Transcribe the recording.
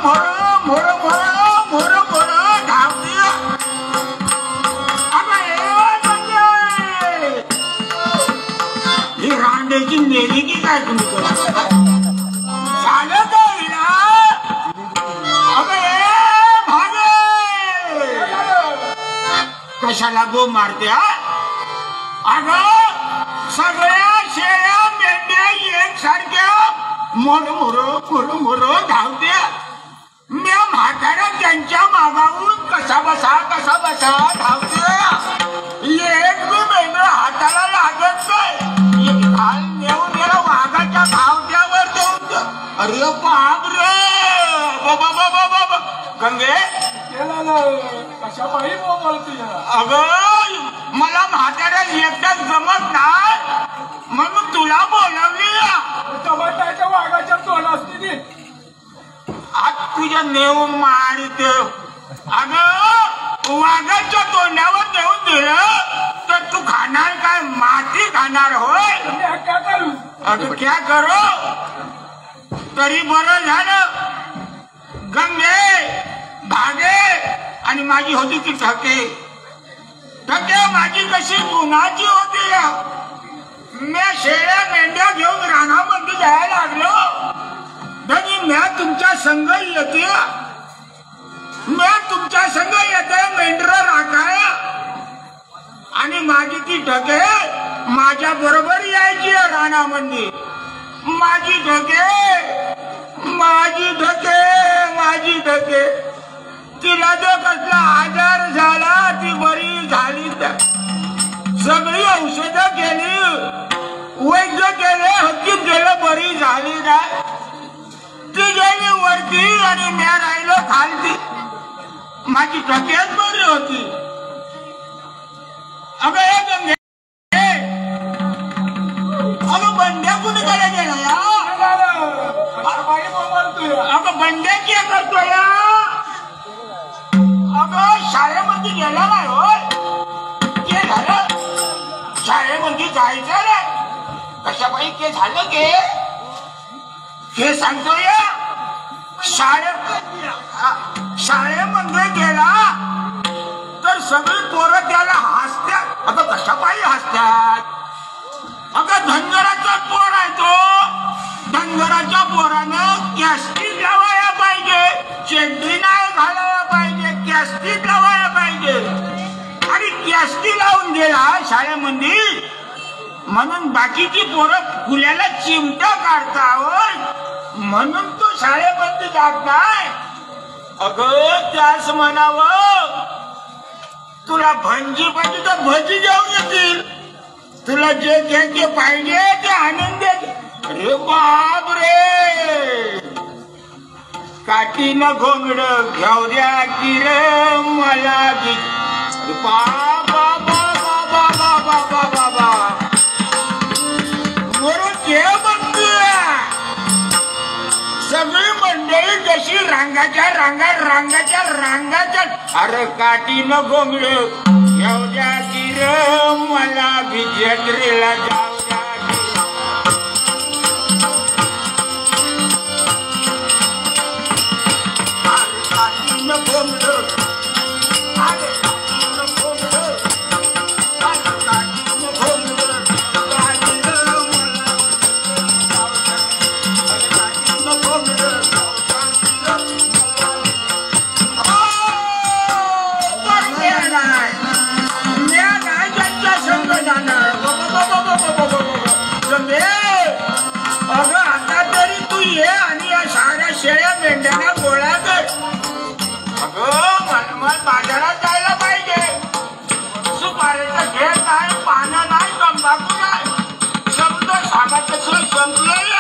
मोर मोर मोर मोर धावती ही रांडेची नेली की काय तुम्ही झालं काय ना भागे कशाला गो मारते अगं सगळ्या शेळ्या मेंढ्या एकसारख्या मोर मोर मोर मोर धावते म्या म्हातारा त्यांच्या मागावून कसा बसा धावते एक बी मेंढ हाताला लागत नाही घाल नेऊन गेला वाघाच्या धावत्यावर देऊन अरे बाप रे बाबा बाबा बाबा गंगे कशा पायी बोलते अगं मला म्हाताऱ्या एकदाच जमत नाही म्हणून तुला बोलवली टमाट्याच्या वाघाच्या तोंड असते आज तुझ्या नेऊन मारित अगं वाघाच्या तोंडावर नेऊन दिलं तर तू खाणार काय माती खाणार होय क्या करू अगं क्या करो तरी बरं झालं गंगे भागे आणि माझी होती ती ठके माझी कशी गुणाची होती मी शेळ्या मेंढ्या घेऊन रानामध्ये जायला लागलो धनी म्या तुमच्या संघ येते मेंढर राखाय आणि माझी ती ठके माझ्या बरोबर यायची रानामध्ये माझी ठके तिला जो कसला आजार झाला ती बरी झाली सगळी औषधं केली वैद्य केले हकीम केलं बरी झाली नाही ती गेली वरती आणि म्या राहिलो खालती माझी तब्येत बरी होती अगं बंड्या कुणीकडे गेला या अगं बंड्या क्या करतोय अगं शाळेमध्ये गेला नाही होय के झालं शाळेमध्ये जायचं रे कशाबाई के झालं के सांगतोय शाळेमध्ये गेला तर सगळी पोरं त्याला हसतात अगं कशाबाई हसतात अगं धनगराचा पोर आहे तो धनगराच्या पोरानं कॅस्टिक लावायला पाहिजे चेंडी नाही घालायला पाहिजे कॅस्टिक लावायला पाहिजे आणि कॅस्टिक लावून गेला शाळेमध्ये म्हणून बाकीची पोरं फुल्याला चिमटा काढतात म्हणून तो शाळेमध्ये जात नाही अगं त्यास म्हणावं तुला भंजी पाहिजे तर भजी घेऊन येतील तुला जे घ्यायचे पाहिजे ते आणून दे अरे बाप रे काठीनं घोंगड घेऊ द्या की रे मला बाबा बाबा बाबा बाबा म्हणून ते म्हणतोय सगळी मंडळी जशी रांगाच्या अरे काठीनं घोंगड घेऊ द्या की रे मला जत्रेला जाऊ द्या मेंढ्यांना गोळा कर अगं मनमन बाजारात जायला पाहिजे सुपारीचं घेत नाही पानं नाही तंबाखू नाही शब्द सागाचं संपलं